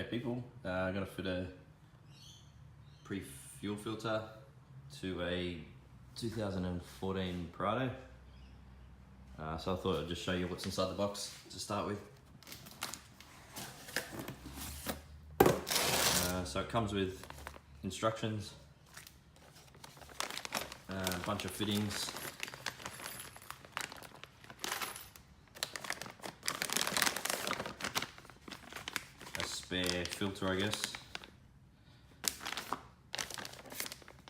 G'day people, I'm going to fit a pre-fuel filter to a 2014 Prado. So I thought I'd just show you what's inside the box to start with. So it comes with instructions, a bunch of fittings, a spare filter I guess,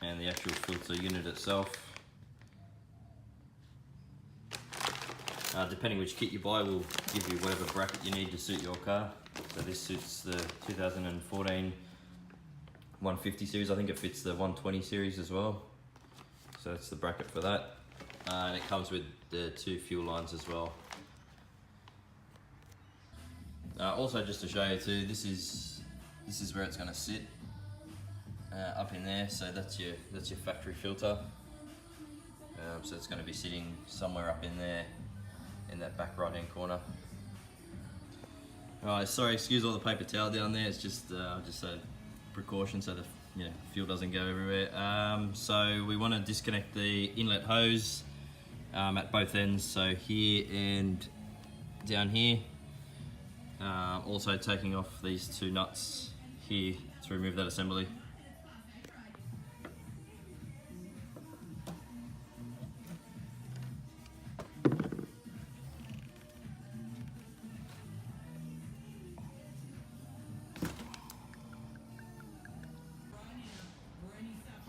and the actual filter unit itself. Depending which kit you buy will give you whatever bracket you need to suit your car. So this suits the 2014 150 series. I think it fits the 120 series as well. So that's the bracket for that. And it comes with the 2 fuel lines as well. Also just to show you too, this is where it's going to sit, up in there. So that's your factory filter. So it's going to be sitting somewhere up in there, in that back right hand corner. Alright, sorry, excuse all the paper towel down there. It's just a precaution so the fuel doesn't go everywhere. So we want to disconnect the inlet hose at both ends, so here and down here. Also taking off these 2 nuts here to remove that assembly.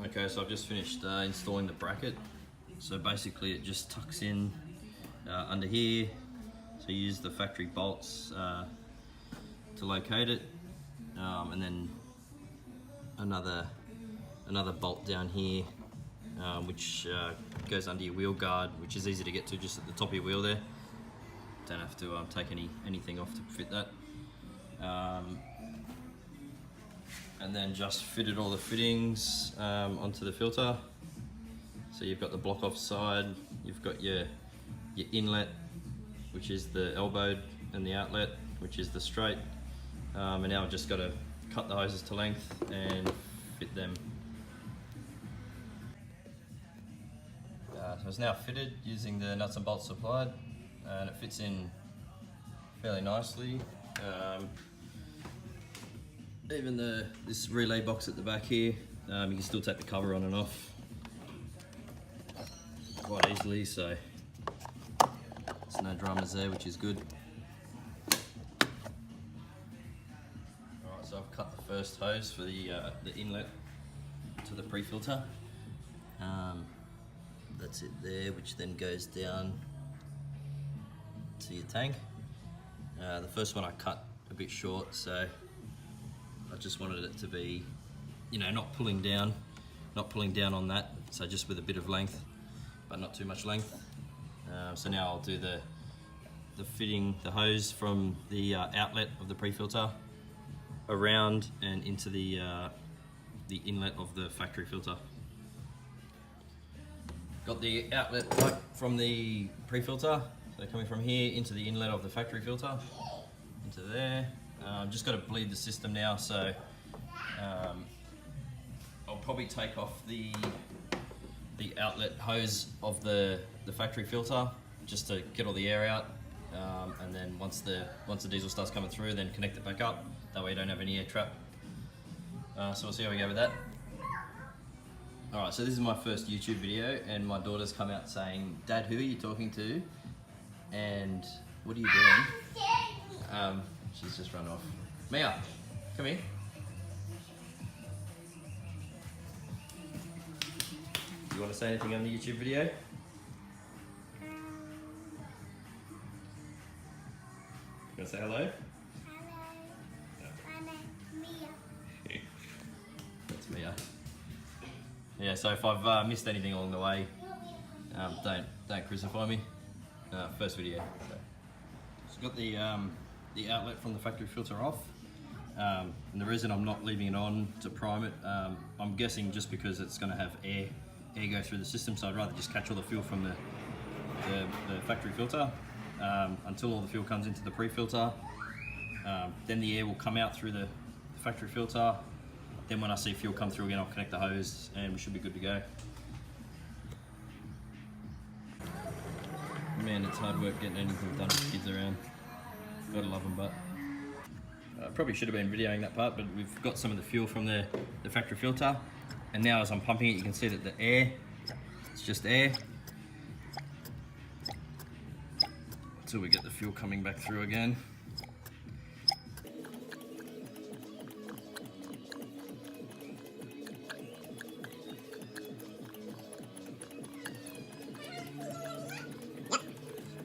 Okay, so I've just finished installing the bracket. So basically it just tucks in under here. So you use the factory bolts to locate it, and then another bolt down here, which goes under your wheel guard, which is easy to get to just at the top of your wheel there. Don't have to take anything off to fit that. And then just fitted all the fittings onto the filter. So you've got the block off side, you've got your inlet, which is the elbowed, and the outlet, which is the straight. And now I've just got to cut the hoses to length and fit them. So it's now fitted using the nuts and bolts supplied, and it fits in fairly nicely. Even this relay box at the back here, you can still take the cover on and off quite easily, so there's no dramas there, which is good. Alright, so I've cut the first hose for the inlet to the pre-filter. That's it there, which then goes down to your tank. The first one I cut a bit short, so I just wanted it to be, not pulling down on that, so just with a bit of length, but not too much length. So now I'll do the fitting the hose from the outlet of the pre-filter around and into the inlet of the factory filter. Got the outlet plug from the pre-filter, so coming from here into the inlet of the factory filter, into there. Just got to bleed the system now, so I'll probably take off the outlet hose of the factory filter just to get all the air out, and then once the diesel starts coming through, then connect it back up. That way you don't have any air trap. So we'll see how we go with that. Alright, so this is my first YouTube video, and my daughter's come out saying, "Dad, who are you talking to? And what are you doing?" She's just run off. Mia, come here. Do you want to say anything on the YouTube video? You want to say hello? Hello. My name's Mia. That's Mia. Yeah, so if I've missed anything along the way, don't crucify me. First video. So got the outlet from the factory filter off, and the reason I'm not leaving it on to prime it, I'm guessing just because it's going to have air go through the system, so I'd rather just catch all the fuel from the factory filter until all the fuel comes into the pre-filter. Then the air will come out through the factory filter. Then when I see fuel come through again, I'll connect the hose and we should be good to go. Man, it's hard work getting anything done with kids around. Gotta love them, but I probably should have been videoing that part, but we've got some of the fuel from the factory filter, and now as I'm pumping it, you can see that the air, it's just air, until we get the fuel coming back through again.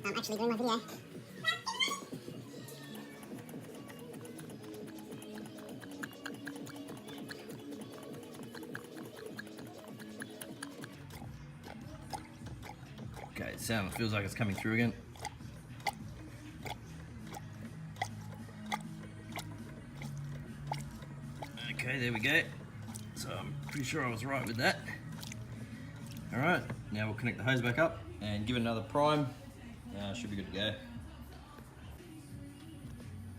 I'm actually doing my video. Okay, it feels like it's coming through again. Okay, there we go. So I'm pretty sure I was right with that. All right, now we'll connect the hose back up and give it another prime. Should be good to go.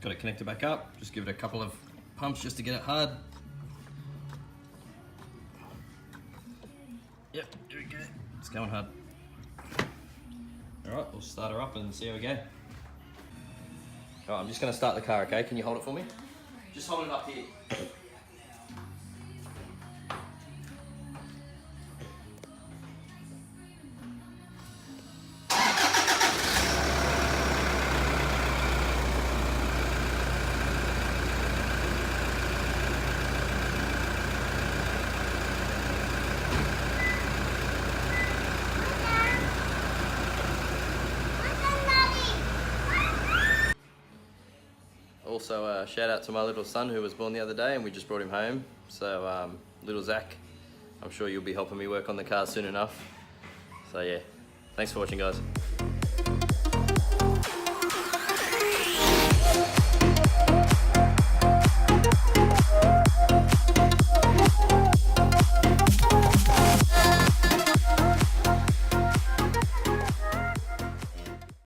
Got it connected back up. Just give it a couple of pumps just to get it hard. Yep, there we go. It's going hard. All right, we'll start her up and see how we go. All right, I'm just gonna start the car, okay? Can you hold it for me? Just hold it up here. Also, shout out to my little son who was born the other day and we just brought him home. So, little Zach, I'm sure you'll be helping me work on the car soon enough. So yeah, thanks for watching, guys.